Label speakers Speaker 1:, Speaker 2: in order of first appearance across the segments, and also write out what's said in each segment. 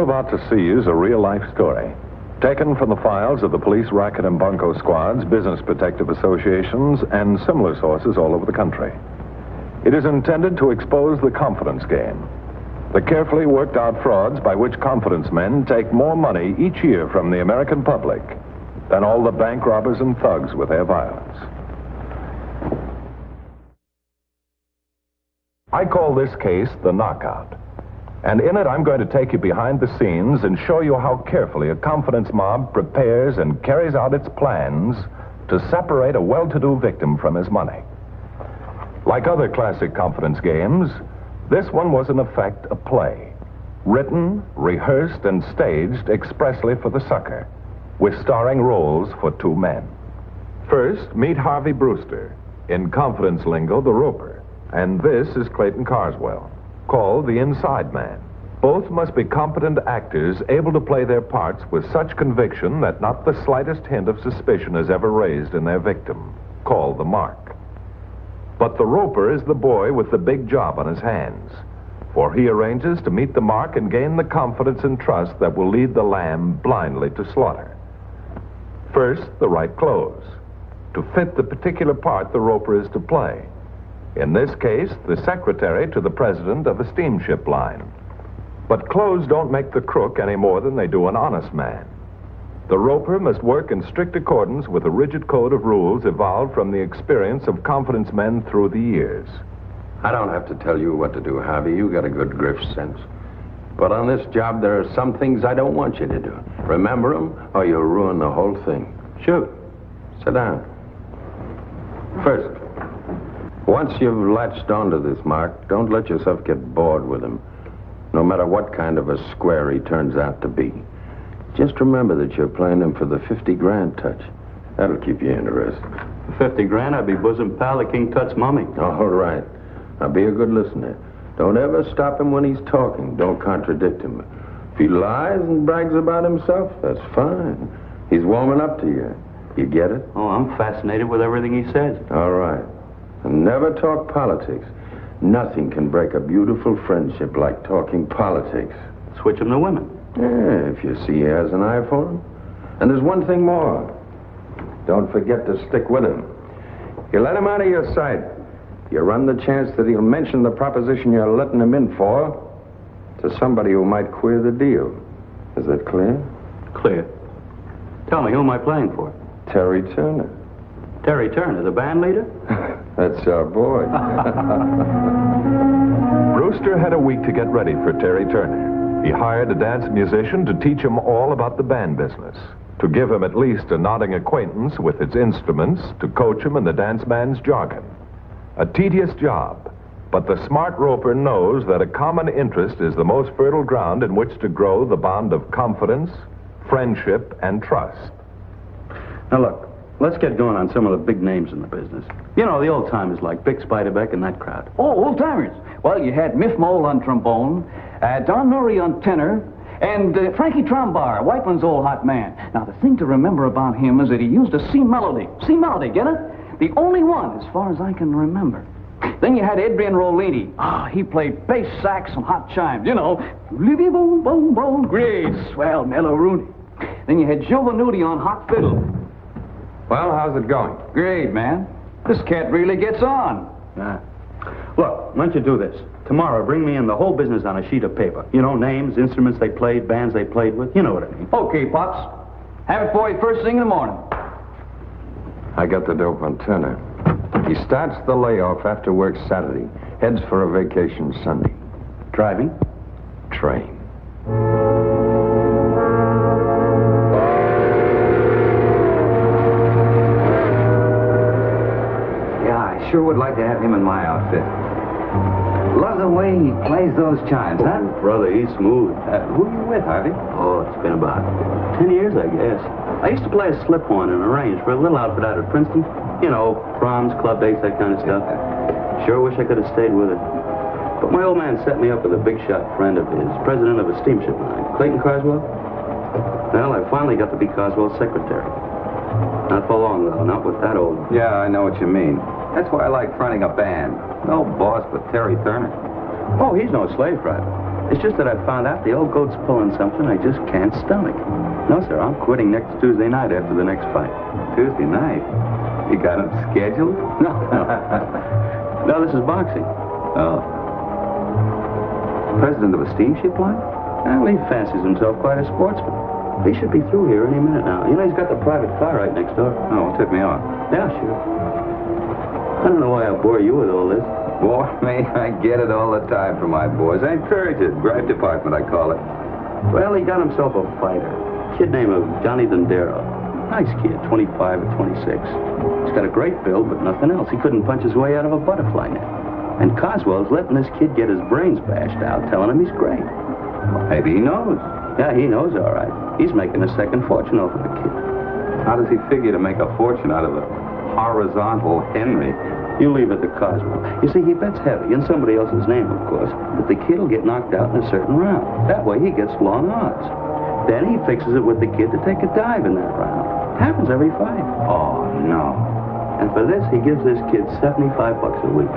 Speaker 1: you're about to see is a real-life story, taken from the files of the police racket and bunco squads, business protective associations, and similar sources all over the country. It is intended to expose the confidence game, the carefully worked-out frauds by which confidence men take more money each year from the American public than all the bank robbers and thugs with their violence. I call this case the Knockout. And in it, I'm going to take you behind the scenes and show you how carefully a confidence mob prepares and carries out its plans to separate a well-to-do victim from his money. Like other classic confidence games, this one was in effect a play, written, rehearsed, and staged expressly for the sucker, with starring roles for two men. First, meet Harvey Brewster, in confidence lingo, the Roper, and this is Clayton Carswell, called the Inside Man. Both must be competent actors able to play their parts with such conviction that not the slightest hint of suspicion is ever raised in their victim, called the Mark. But the Roper is the boy with the big job on his hands, for he arranges to meet the Mark and gain the confidence and trust that will lead the lamb blindly to slaughter. First, the right clothes, to fit the particular part the Roper is to play. In this case, the secretary to the president of a steamship line. But clothes don't make the crook any more than they do an honest man. The Roper must work in strict accordance with a rigid code of rules evolved from the experience of confidence men through the years.
Speaker 2: I don't have to tell you what to do, Harvey. You got a good grift sense. But on this job, there are some things I don't want you to do. Remember them, or you'll ruin the whole thing. Shoot. Sit down. First, once you've latched onto this Mark, don't let yourself get bored with him, no matter what kind of a square he turns out to be. Just remember that you're playing him for the 50 grand touch. That'll keep you interested.
Speaker 3: For 50 grand, I'd be bosom pal of King Tut's mummy.
Speaker 2: All right. Now be a good listener. Don't ever stop him when he's talking. Don't contradict him. If he lies and brags about himself, that's fine. He's warming up to you. You get it?
Speaker 3: Oh, I'm fascinated with everything he says.
Speaker 2: All right. And never talk politics. Nothing can break a beautiful friendship like talking politics.
Speaker 3: Switch him to women.
Speaker 2: Yeah, if you see he has an eye for him. And there's one thing more. Don't forget to stick with him. You let him out of your sight, you run the chance that he'll mention the proposition you're letting him in for to somebody who might queer the deal. Is that clear?
Speaker 3: Clear. Tell me, who am I playing for?
Speaker 2: Terry Turner.
Speaker 3: Terry Turner, the band leader?
Speaker 2: That's our boy.
Speaker 1: Brewster had a week to get ready for Terry Turner. He hired a dance musician to teach him all about the band business, to give him at least a nodding acquaintance with its instruments, to coach him in the dance man's jargon. A tedious job, but the smart Roper knows that a common interest is the most fertile ground in which to grow the bond of confidence, friendship, and trust.
Speaker 3: Now look, let's get going on some of the big names in the business. You know, the old-timers like Vic Spiderbeck and that crowd.
Speaker 4: Oh, old-timers. Well, you had Miff Mole on trombone, Don Murray on tenor, and Frankie Trombar, Whiteman's old hot man. Now, the thing to remember about him is that he used a C melody. C melody, get it? The only one, as far as I can remember. Then you had Adrian Rollini. He played bass sax and hot chimes, you know. Livy boom, boom, boom, great, swell, mellow Rooney. Then you had Joe Venuti on hot fiddle.
Speaker 2: Well, how's it going?
Speaker 4: Great, man. This cat really gets on.
Speaker 3: Look, why don't you do this? Tomorrow, bring me in the whole business on a sheet of paper. You know, names, instruments they played, bands they played with. You know what I mean.
Speaker 4: Okay, Pops. Have it for you first thing in the morning.
Speaker 2: I got the dope on Turner. He starts the layoff after work Saturday, heads for a vacation Sunday.
Speaker 3: Driving?
Speaker 2: Train.
Speaker 5: Sure would like to have him in my outfit. Love the way he plays those chimes, huh?
Speaker 3: Oh, brother, he's smooth.
Speaker 5: Who are you with, Harvey?
Speaker 3: Oh, it's been about 10 years, I guess. I used to play a slip horn in a range for a little outfit out of Princeton. You know, proms, club dates, that kind of stuff. Sure wish I could have stayed with it. But my old man set me up with a big shot friend of his, president of a steamship line. Clayton Carswell? Well, I finally got to be Carswell's secretary. Not for long, though. Not with that old...
Speaker 5: Yeah, I know what you mean. That's why I like fronting a band. No boss but Terry Turner.
Speaker 3: Oh, he's no slave driver. It's just that I found out the old goat's pulling something I just can't stomach. No, sir, I'm quitting next Tuesday night after the next fight.
Speaker 5: Tuesday night? You got him scheduled?
Speaker 3: No. No, this is boxing.
Speaker 5: Oh. President of a steamship line?
Speaker 3: Well, he fancies himself quite a sportsman. He should be through here any minute now. You know, he's got the private car right next door.
Speaker 5: Oh, tip me off.
Speaker 3: Yeah, sure. I don't know why I bore you with all this.
Speaker 5: Boy, me, I get it all the time from my boys. I encourage it. Gripe department, I call it.
Speaker 3: Well, he got himself a fighter. Kid named Johnny Dondero. Nice kid, 25 or 26. He's got a great build, but nothing else. He couldn't punch his way out of a butterfly net. And Coswell's letting this kid get his brains bashed out, telling him he's great.
Speaker 5: Well, maybe he knows.
Speaker 3: Yeah, he knows all right. He's making a second fortune over the kid.
Speaker 5: How does he figure to make a fortune out of a horizontal Henry?
Speaker 3: You leave it to Coswell. You see, he bets heavy, in somebody else's name, of course, that the kid will get knocked out in a certain round. That way he gets long odds. Then he fixes it with the kid to take a dive in that round. Happens every fight.
Speaker 5: Oh, no.
Speaker 3: And for this, he gives this kid $75 a week.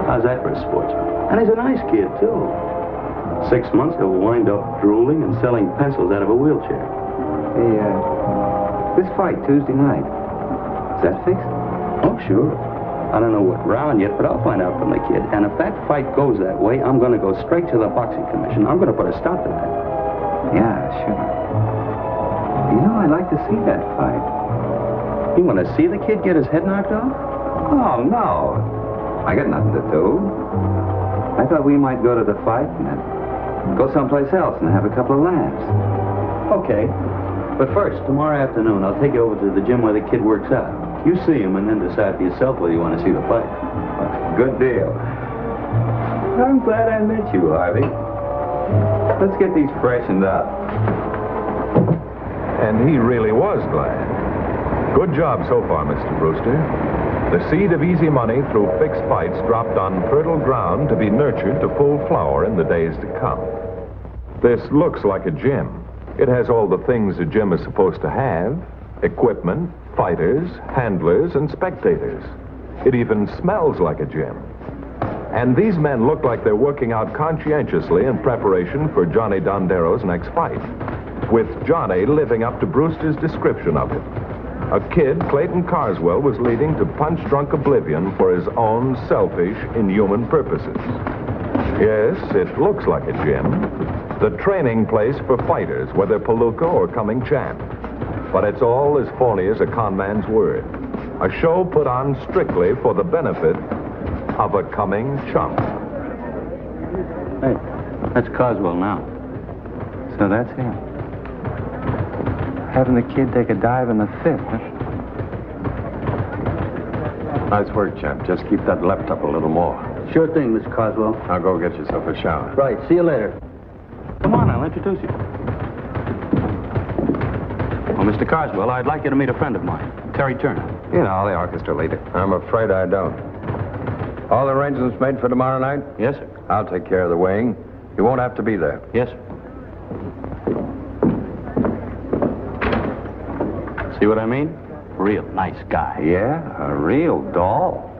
Speaker 3: How's that for a sportsman? And he's a nice kid, too. 6 months, he'll wind up drooling and selling pencils out of a wheelchair.
Speaker 5: Hey, this fight Tuesday night, is that fixed?
Speaker 3: Oh, sure. I don't know what round yet, but I'll find out from the kid. And if that fight goes that way, I'm going to go straight to the boxing commission. I'm going to put a stop to that.
Speaker 5: Yeah, sure. You know, I'd like to see that fight.
Speaker 3: You want to see the kid get his head knocked off?
Speaker 5: Oh, no. I got nothing to do. I thought we might go to the fight and then go someplace else and have a couple of laughs.
Speaker 3: Okay. But first, tomorrow afternoon, I'll take you over to the gym where the kid works out. You see him and then decide for yourself whether you want to see the fight.
Speaker 5: Good deal. I'm glad I met you, Harvey. Let's get these freshened up.
Speaker 1: And he really was glad. Good job so far, Mr. Brewster. The seed of easy money through fixed fights dropped on fertile ground to be nurtured to full flower in the days to come. This looks like a gym. It has all the things a gym is supposed to have: equipment, fighters, handlers, and spectators. It even smells like a gym. And these men look like they're working out conscientiously in preparation for Johnny Dondero's next fight, with Johnny living up to Brewster's description of him. A kid Clayton Carswell was leading to punch-drunk oblivion for his own selfish, inhuman purposes. Yes, it looks like a gym, the training place for fighters, whether palooka or coming champ. But it's all as phony as a con man's word. A show put on strictly for the benefit of a coming chump.
Speaker 3: Hey, that's Coswell now.
Speaker 5: So that's him. Having the kid take a dive in the fifth, huh?
Speaker 2: Nice work, champ. Just keep that left up a little more.
Speaker 3: Sure thing, Mr. Coswell.
Speaker 2: Now go get yourself a shower.
Speaker 3: Right, see you later. Come on, I'll introduce you. Well, Mr. Carswell, I'd like you to meet a friend of mine, Terry Turner.
Speaker 5: You know, the orchestra leader.
Speaker 2: I'm afraid I don't. All the arrangements made for tomorrow night?
Speaker 3: Yes, sir.
Speaker 2: I'll take care of the weighing. You won't have to be there.
Speaker 3: Yes, sir. See what I mean? Real nice guy.
Speaker 5: Yeah, a real doll.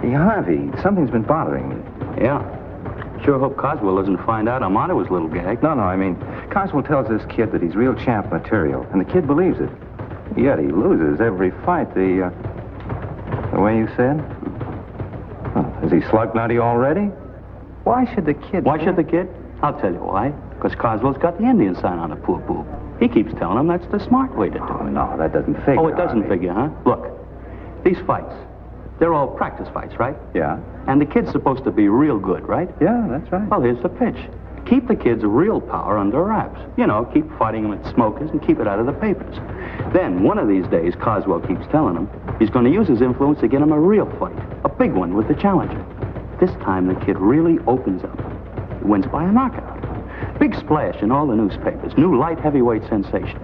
Speaker 5: Hey, Harvey, something's been bothering me.
Speaker 3: Yeah. Sure hope Coswell doesn't find out I'm onto his little gag.
Speaker 5: No, I mean, Coswell tells this kid that he's real champ material, and the kid believes it. Yet he loses every fight, the way you said. Oh, is he slug nutty already? Why should the kid...
Speaker 3: Why should the kid? I'll tell you why. Because Coswell's got the Indian sign on the poor boob. He keeps telling him that's the smart way to do
Speaker 5: Oh,
Speaker 3: it.
Speaker 5: no, that doesn't figure.
Speaker 3: Oh, it doesn't
Speaker 5: Harvey.
Speaker 3: figure, huh? Look, these fights, they're all practice fights, right?
Speaker 5: Yeah.
Speaker 3: And the kid's supposed to be real good, right?
Speaker 5: Yeah, that's right.
Speaker 3: Well, here's the pitch. Keep the kid's real power under wraps. You know, keep fighting him at smokers and keep it out of the papers. Then, one of these days, Coswell keeps telling him, he's going to use his influence to get him a real fight. A big one with the challenger. This time, the kid really opens up. He wins by a knockout. Big splash in all the newspapers. New light heavyweight sensation.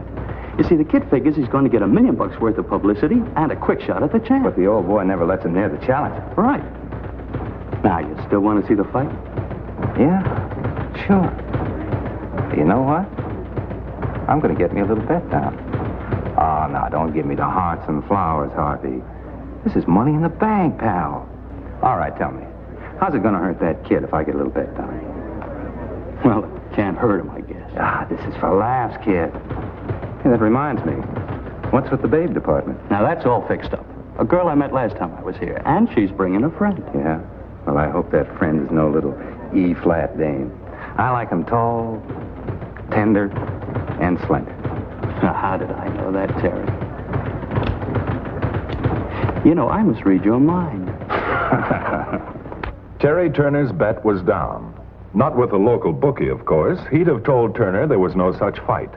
Speaker 3: You see, the kid figures he's going to get $1 million worth of publicity and a quick shot at the champ.
Speaker 5: But the old boy never lets him near the challenger.
Speaker 3: Right. Now, you still want to see the fight?
Speaker 5: Yeah, sure. You know what? I'm going to get me a little bet down. Oh, no, don't give me the hearts and flowers, Harvey. This is money in the bank, pal. All right, tell me. How's it going to hurt that kid if I get a little bet down?
Speaker 3: Well, it can't hurt him, I guess.
Speaker 5: Ah, this is for laughs, kid. Hey, that reminds me. What's with the babe department?
Speaker 3: Now, that's all fixed up. A girl I met last time I was here, and she's bringing a friend.
Speaker 5: Yeah? Well, I hope that friend is no little E-flat dame. I like 'em tall, tender, and slender.
Speaker 3: Now, how did I know that, Terry? You know, I must read your mind.
Speaker 1: Terry Turner's bet was down. Not with the local bookie, of course. He'd have told Turner there was no such fight.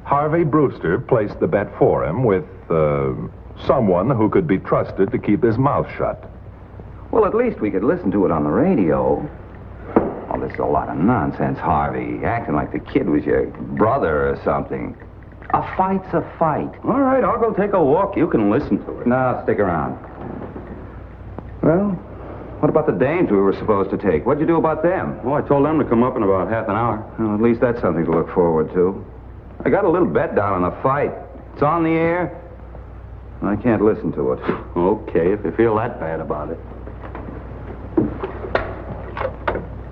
Speaker 1: Harvey Brewster placed the bet for him with, someone who could be trusted to keep his mouth shut.
Speaker 5: Well, at least we could listen to it on the radio. Oh, this is a lot of nonsense, Harvey. Acting like the kid was your brother or something. A fight's a fight.
Speaker 3: All right, I'll go take a walk. You can listen to it.
Speaker 5: No, stick around. Well, what about the dames we were supposed to take? What'd you do about them?
Speaker 3: Oh, I told them to come up in about half an hour.
Speaker 5: Well, at least that's something to look forward to. I got a little bet down on the fight. It's on the air. I can't listen to it.
Speaker 3: Okay, if you feel that bad about it.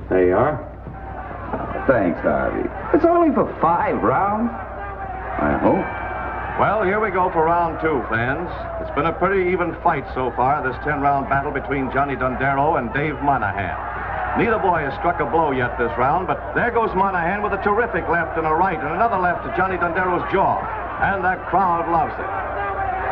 Speaker 3: There you are.
Speaker 5: Thanks, Harvey. It's only for 5 rounds. I hope.
Speaker 6: Well, here we go for round 2, fans. It's been a pretty even fight so far, this 10-round battle between Johnny Dondero and Dave Monahan. Neither boy has struck a blow yet this round, but there goes Monahan with a terrific left and a right, and another left to Johnny Dondero's jaw. And the crowd loves it.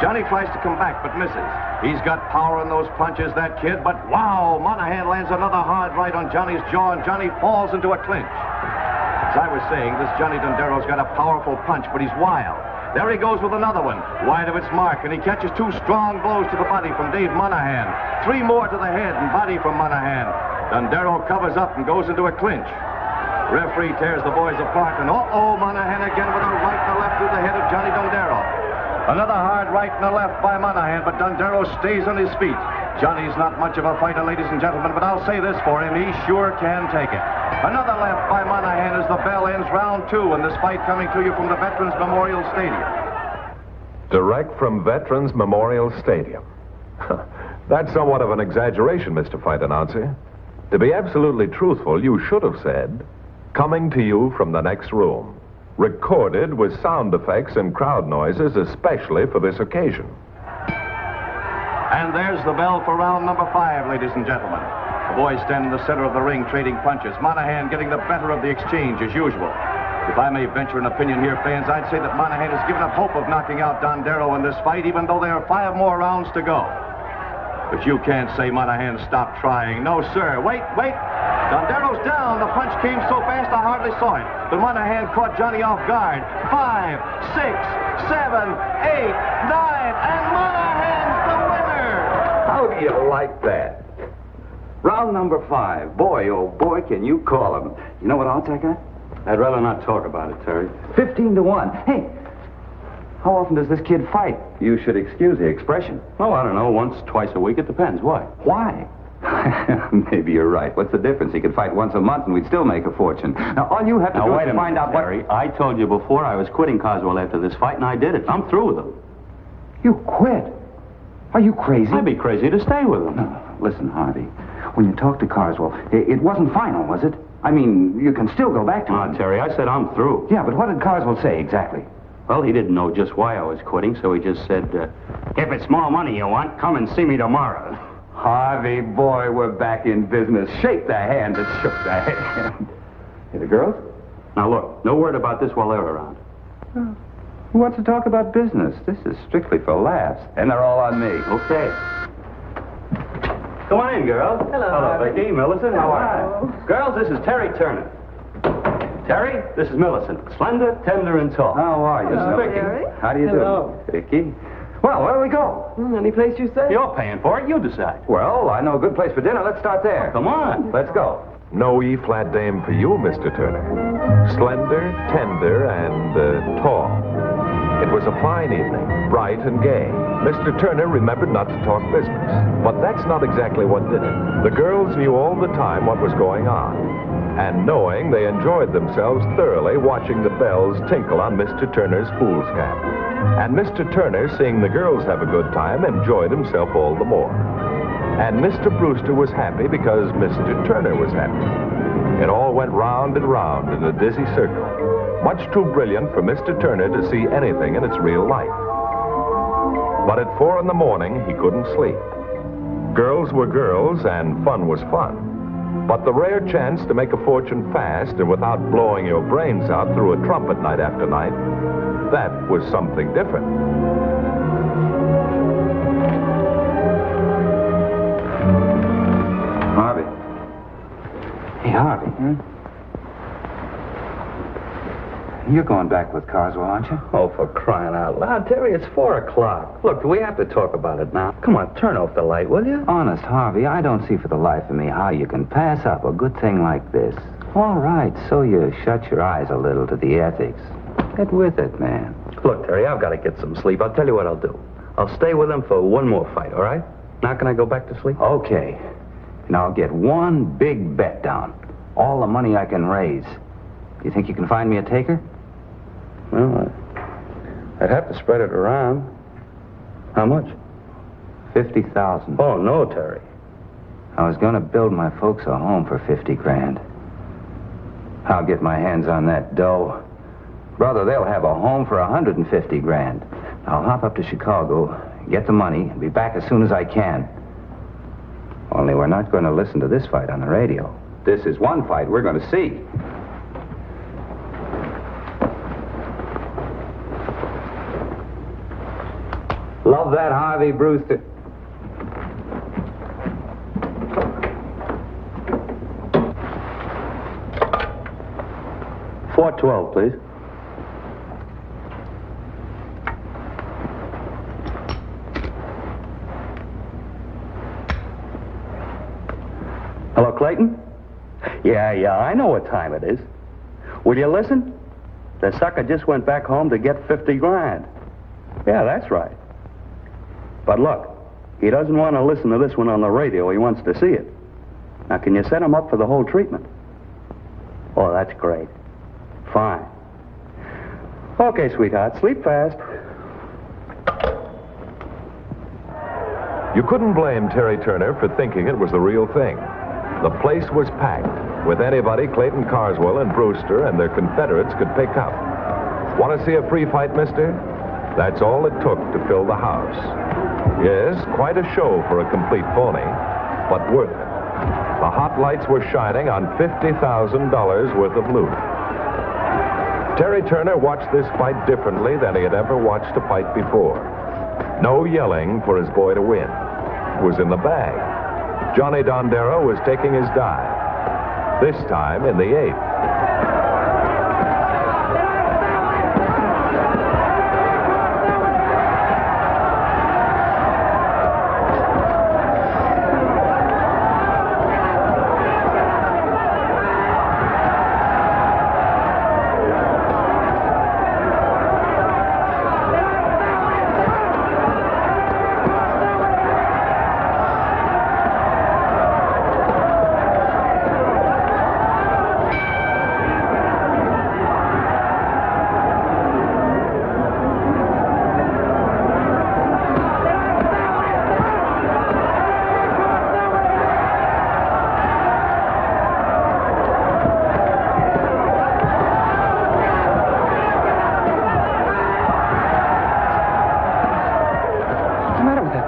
Speaker 6: Johnny tries to come back, but misses. He's got power in those punches, that kid, but wow, Monahan lands another hard right on Johnny's jaw, and Johnny falls into a clinch. As I was saying, this Johnny Dondero's got a powerful punch, but he's wild. There he goes with another one, wide of its mark, and he catches 2 strong blows to the body from Dave Monahan. 3 more to the head and body from Monahan. Dondero covers up and goes into a clinch. Referee tears the boys apart, and uh-oh, Monahan again with a right and a left through the head of Johnny Dondero. Another hard right and a left by Monahan, but Dondero stays on his feet. Johnny's not much of a fighter, ladies and gentlemen, but I'll say this for him, he sure can take it. Another left by Monahan as the bell ends round 2 in this fight coming to you from the Veterans Memorial Stadium.
Speaker 1: Direct from Veterans Memorial Stadium. That's somewhat of an exaggeration, Mr. Fight Announcer. To be absolutely truthful, you should have said, coming to you from the next room. Recorded with sound effects and crowd noises, especially for this occasion.
Speaker 6: And there's the bell for round number 5, ladies and gentlemen. The boys stand in the center of the ring trading punches. Monahan getting the better of the exchange as usual. If I may venture an opinion here, fans, I'd say that Monahan has given up hope of knocking out Dondero in this fight, even though there are 5 more rounds to go. But you can't say Monahan stopped trying. No, sir. Wait. Dondero's down. The punch came so fast I hardly saw it. But Monahan caught Johnny off guard. 5, 6, 7, 8, 9, and Monahan's the winner!
Speaker 5: How do you like that? Round number 5. Boy, oh boy, can you call him. You know what odds I got?
Speaker 3: I'd rather not talk about it, Terry.
Speaker 5: 15-1. Hey, how often does this kid fight? You should excuse the expression.
Speaker 3: Oh, I don't know, once, twice a week, it depends. Why?
Speaker 5: Why? Maybe you're right. What's the difference? He could fight once a month and we'd still make a fortune. Now, all you have to do is find out what...
Speaker 3: Terry, I told you before I was quitting Coswell after this fight, and I did it. I'm through with him.
Speaker 5: You quit? Are you crazy?
Speaker 3: I'd be crazy to stay with him.
Speaker 5: No, listen, Harvey. When you talked to Carswell, it wasn't final, was it? I mean, you can still go back to him.
Speaker 3: Terry, I said I'm through.
Speaker 5: Yeah, but what did Carswell say exactly?
Speaker 3: Well, he didn't know just why I was quitting, so he just said, if it's more money you want, come and see me tomorrow.
Speaker 5: Harvey, boy, we're back in business. Shake the hand that shook the hand. Hey, the girls?
Speaker 3: Now, look, no word about this while they're around.
Speaker 5: Who wants to talk about business? This is strictly for laughs. And they're all on me.
Speaker 3: Okay. Come on in, girls.
Speaker 7: Hello.
Speaker 3: Hello, Vicky. Millicent, how are you? Girls, this is Terry Turner. Terry, this is Millicent. Slender, tender, and tall.
Speaker 5: How are you,
Speaker 7: Hello,
Speaker 5: Vicky?
Speaker 7: Terry.
Speaker 5: How do you
Speaker 7: Hello.
Speaker 5: do? Vicky? Well, where do we go?
Speaker 7: Any place you say?
Speaker 3: You're paying for it. You decide.
Speaker 5: Well, I know a good place for dinner. Let's start there.
Speaker 3: Come on.
Speaker 5: Let's go.
Speaker 1: No E-flat dame for you, Mr. Turner. Slender, tender, and tall. It was a fine evening, bright and gay. Mr. Turner remembered not to talk business. But that's not exactly what did it. The girls knew all the time what was going on. And knowing, they enjoyed themselves thoroughly watching the bells tinkle on Mr. Turner's fool's cap. And Mr. Turner, seeing the girls have a good time, enjoyed himself all the more. And Mr. Brewster was happy because Mr. Turner was happy. It all went round and round in a dizzy circle, much too brilliant for Mr. Turner to see anything in its real light. But at 4 in the morning, he couldn't sleep. Girls were girls, and fun was fun. But the rare chance to make a fortune fast and without blowing your brains out through a trumpet night after night, that was something different.
Speaker 5: Harvey. Hey, Harvey. You're going back with Carswell, aren't you?
Speaker 3: Oh, for crying out loud, Terry, it's 4 o'clock. Look, do we have to talk about it now? Come on, turn off the light, will you?
Speaker 5: Honest, Harvey, I don't see for the life of me how you can pass up a good thing like this. All right, so you shut your eyes a little to the ethics. Get with it, man.
Speaker 3: Look, Terry, I've got to get some sleep. I'll tell you what I'll do. I'll stay with him for one more fight, all right? Now can I go back to sleep?
Speaker 5: Okay. Now I'll get one big bet down. All the money I can raise. You think you can find me a taker?
Speaker 3: Well, I'd have to spread it around. How much?
Speaker 5: 50,000.
Speaker 3: Oh, no, Terry.
Speaker 5: I was going to build my folks a home for 50 grand. I'll get my hands on that dough. Brother, they'll have a home for 150 grand. I'll hop up to Chicago, get the money, and be back as soon as I can. Only we're not going to listen to this fight on the radio. This is one fight we're going to see. Love that, Harvey Brewster.
Speaker 3: $4.12, please. Hello, Clayton? Yeah, I know what time it is. Will you listen? The sucker just went back home to get 50 grand. Yeah, that's right. But look, he doesn't want to listen to this one on the radio. He wants to see it. Now, can you set him up for the whole treatment? Oh, that's great. Fine. Okay, sweetheart, sleep fast.
Speaker 1: You couldn't blame Terry Turner for thinking it was the real thing. The place was packed with anybody Clayton Carswell and Brewster and their confederates could pick up. Want to see a free fight, mister? That's all it took to fill the house. Yes, quite a show for a complete phony, but worth it. The hot lights were shining on $50,000 worth of loot. Terry Turner watched this fight differently than he had ever watched a fight before. No yelling for his boy to win. It was in the bag. Johnny Dondero was taking his dive, this time in the 8th.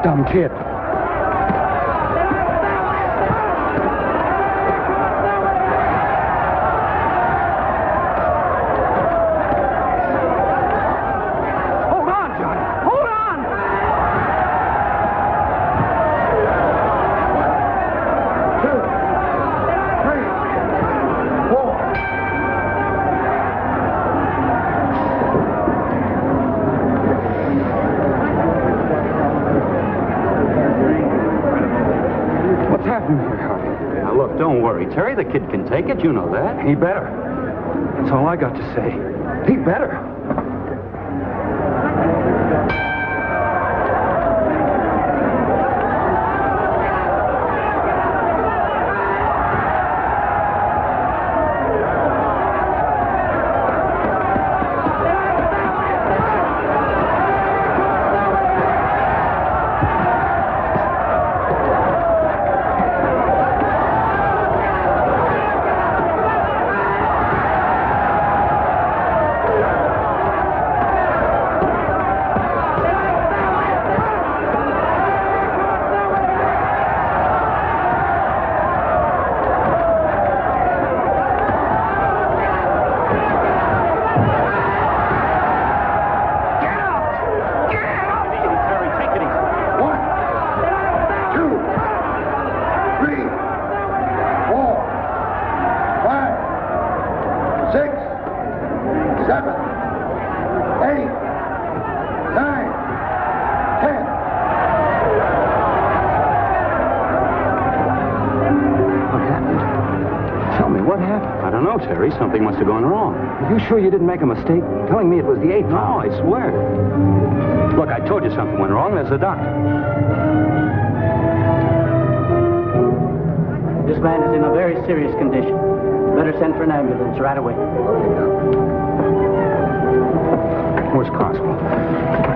Speaker 5: Dumb kid.
Speaker 4: Hold on, Johnny. Hold on!
Speaker 5: What's happening here, Harvey?
Speaker 3: Now, look, don't worry, Terry. The kid can take it. You know that.
Speaker 5: He better. That's all I got to say. He better. What happened?
Speaker 3: I don't know, Terry. Something must have gone wrong.
Speaker 5: Are you sure you didn't make a mistake? Telling me it was the 8th
Speaker 3: No,
Speaker 5: round?
Speaker 3: I swear. Look, I told you something went wrong. There's the doctor.
Speaker 7: This man is in a very serious condition. Better send for an ambulance right away.
Speaker 5: Where's Carswell?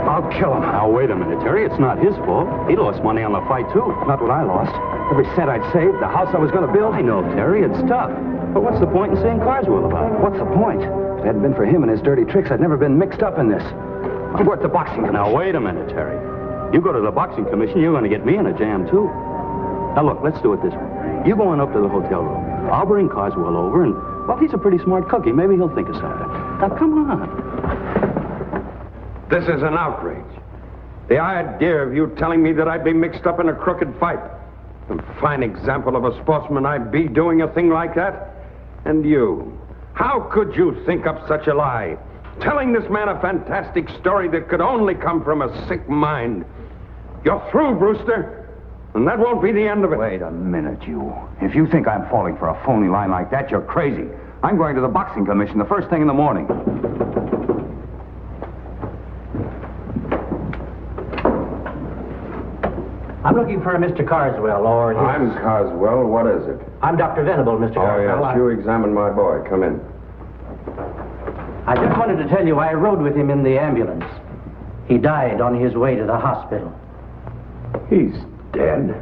Speaker 5: I'll kill him.
Speaker 3: Now, wait a minute, Terry. It's not his fault. He lost money on the fight, too.
Speaker 5: Not what I lost. Every cent I'd saved, the house I was going to build.
Speaker 3: I know, Terry. It's tough. But what's the point in seeing Carswell about it?
Speaker 5: What's the point? If it hadn't been for him and his dirty tricks, I'd never been mixed up in this. I'm worth the boxing commission.
Speaker 3: Now, wait a minute, Terry. You go to the boxing commission, you're going to get me in a jam, too. Now, look, let's do it this way. You go on up to the hotel room. I'll bring Carswell over, and, well, he's a pretty smart cookie. Maybe he'll think of something. Now, come on.
Speaker 2: This is an outrage. The idea of you telling me that I'd be mixed up in a crooked fight. A fine example of a sportsman I'd be doing a thing like that. And you, how could you think up such a lie? Telling this man a fantastic story that could only come from a sick mind. You're through, Brewster. And that won't be the end of it.
Speaker 5: Wait a minute, you. If you think I'm falling for a phony line like that, you're crazy. I'm going to the boxing commission the first thing in the morning.
Speaker 7: I'm looking for a Mr. Carswell, or...
Speaker 2: I'm Carswell. What is it?
Speaker 7: I'm Dr. Venable, Mr.
Speaker 2: Oh,
Speaker 7: Carswell.
Speaker 2: yes. You examine my boy. Come in.
Speaker 7: I just wanted to tell you I rode with him in the ambulance. He died on his way to the hospital.
Speaker 2: He's dead.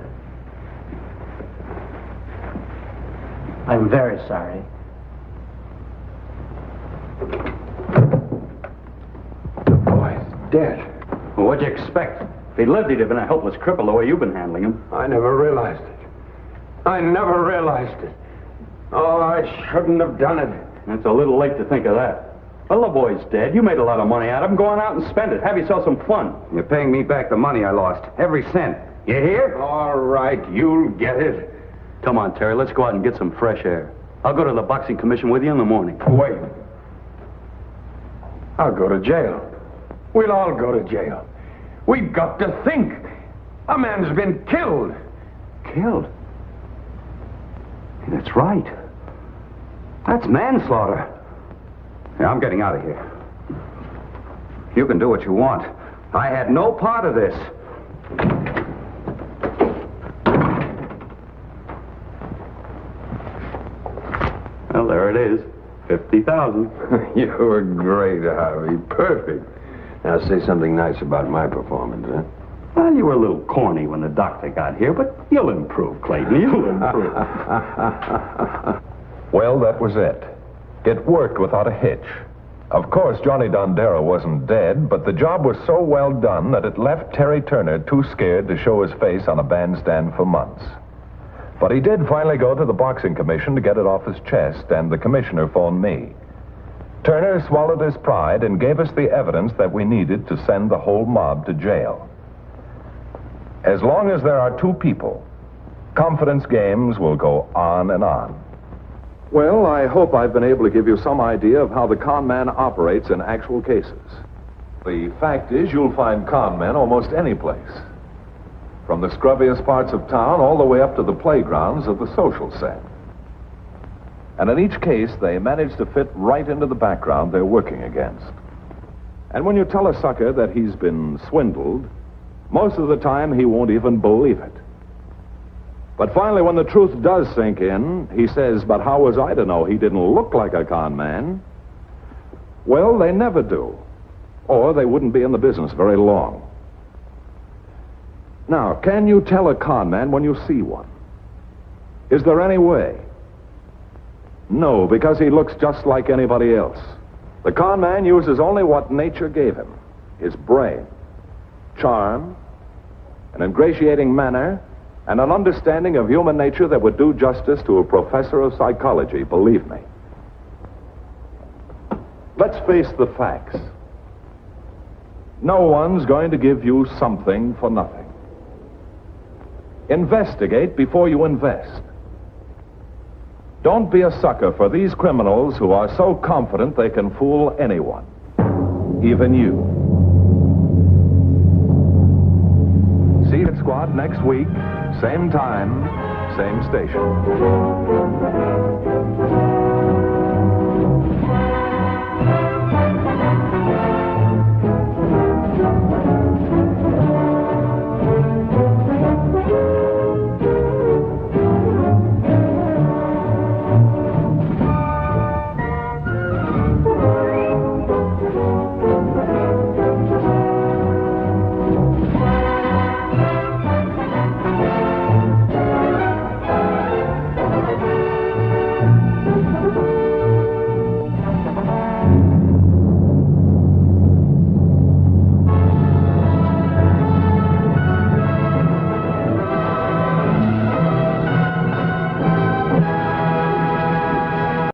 Speaker 7: I'm very sorry.
Speaker 2: The boy's dead.
Speaker 3: Well, what'd you expect? If he'd lived, he'd have been a helpless cripple the way you've been handling him.
Speaker 2: I never realized it. I never realized it. Oh, I shouldn't have done it.
Speaker 3: It's a little late to think of that. Well, the boy's dead. You made a lot of money out of him. Go on out and spend it. Have yourself some fun.
Speaker 5: You're paying me back the money I lost. Every cent. You hear?
Speaker 2: All right, you'll get it.
Speaker 3: Come on, Terry. Let's go out and get some fresh air. I'll go to the boxing commission with you in the morning.
Speaker 2: Wait. I'll go to jail. We'll all go to jail. We've got to think. A man's been killed.
Speaker 5: Killed? That's right. That's manslaughter. Yeah, I'm getting out of here. You can do what you want. I had no part of this.
Speaker 3: Well, there it is. 50,000.
Speaker 2: You were great, Harvey. Perfect. Now, say something nice about my performance, huh?
Speaker 3: Well, you were a little corny when the doctor got here, but you'll improve, Clayton. You'll improve.
Speaker 1: Well, that was it. It worked without a hitch. Of course, Johnny Dondero wasn't dead, but the job was so well done that it left Terry Turner too scared to show his face on a bandstand for months. But he did finally go to the boxing commission to get it off his chest, and the commissioner phoned me. Turner swallowed his pride and gave us the evidence that we needed to send the whole mob to jail. As long as there are two people, confidence games will go on and on. Well, I hope I've been able to give you some idea of how the con man operates in actual cases. The fact is, you'll find con men almost any place. From the scrubbiest parts of town all the way up to the playgrounds of the social set. And in each case, they manage to fit right into the background they're working against. And when you tell a sucker that he's been swindled, most of the time he won't even believe it. But finally, when the truth does sink in, he says, "But how was I to know he didn't look like a con man?" Well, they never do. Or they wouldn't be in the business very long. Now, can you tell a con man when you see one? Is there any way? No, because he looks just like anybody else. The con man uses only what nature gave him. His brain, charm, an ingratiating manner, and an understanding of human nature that would do justice to a professor of psychology, believe me. Let's face the facts. No one's going to give you something for nothing. Investigate before you invest. Don't be a sucker for these criminals who are so confident they can fool anyone, even you. See Racket Squad next week, same time, same station.